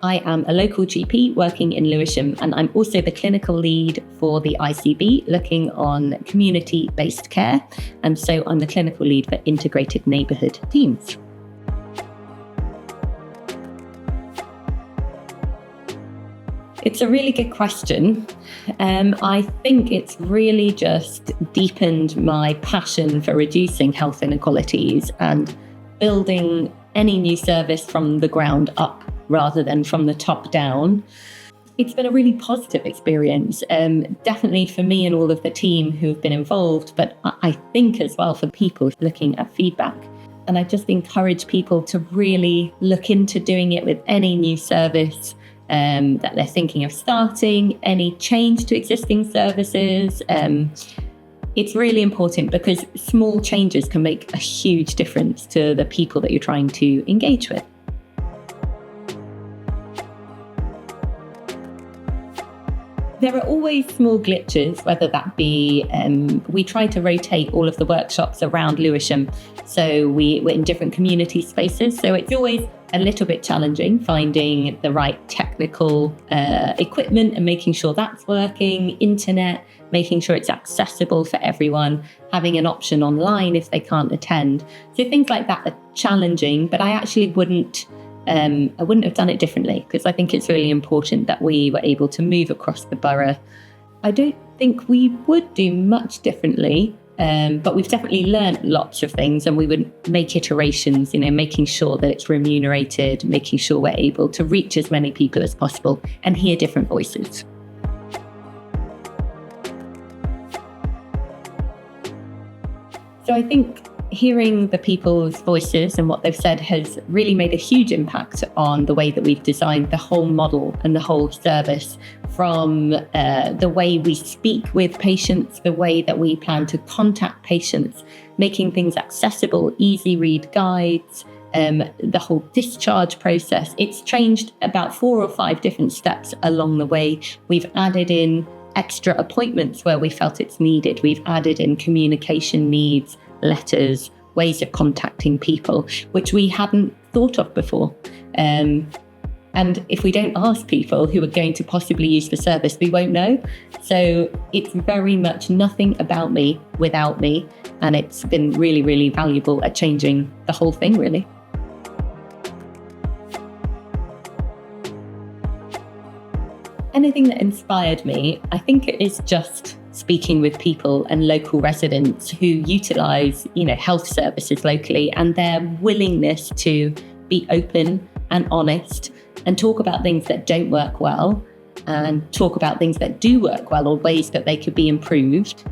I am a local GP working in Lewisham, and I'm also the clinical lead for the ICB, looking on community-based care. And so I'm the clinical lead for integrated neighbourhood teams. It's a really good question. I think it's really just deepened my passion for reducing health inequalities and building any new service from the ground up rather than from the top down. It's been a really positive experience, definitely for me and all of the team who've been involved, but I think as well for people looking at feedback. And I just encourage people to really look into doing it with any new service that they're thinking of starting, any change to existing services. It's really important because small changes can make a huge difference to the people that you're trying to engage with. There are always small glitches, whether that be, we try to rotate all of the workshops around Lewisham, so we're in different community spaces. So it's always a little bit challenging finding the right technical equipment and making sure that's working, internet, making sure it's accessible for everyone, having an option online if they can't attend. So things like that are challenging, but I actually wouldn't have done it differently because I think it's really important that we were able to move across the borough. I don't think we would do much differently, but we've definitely learned lots of things, and we would make iterations, making sure that it's remunerated, making sure we're able to reach as many people as possible and hear different voices. So I think hearing the people's voices and what they've said has really made a huge impact on the way that we've designed the whole model and the whole service, from the way we speak with patients, the way that we plan to contact patients, making things accessible, easy read guides, the whole discharge process. It's changed about 4 or 5 different steps along the way. We've added in extra appointments where we felt it's needed. We've added in communication needs, letters, ways of contacting people, which we hadn't thought of before. And if we don't ask people who are going to possibly use the service, we won't know. So it's very much nothing about me without me. And it's been really, really valuable at changing the whole thing, really. Anything that inspired me, I think it is just speaking with people and local residents who utilise, health services locally, and their willingness to be open and honest and talk about things that don't work well and talk about things that do work well or ways that they could be improved.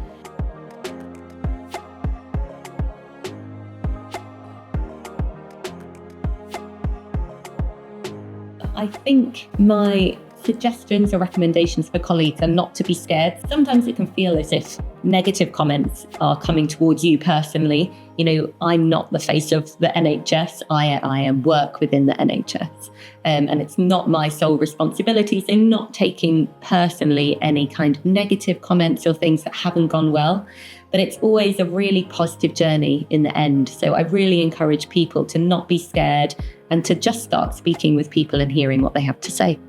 I think my suggestions or recommendations for colleagues are not to be scared. Sometimes it can feel as if negative comments are coming towards you personally. I'm not the face of the NHS. I work within the NHS. And it's not my sole responsibility. So not taking personally any kind of negative comments or things that haven't gone well. But it's always a really positive journey in the end. So I really encourage people to not be scared and to just start speaking with people and hearing what they have to say.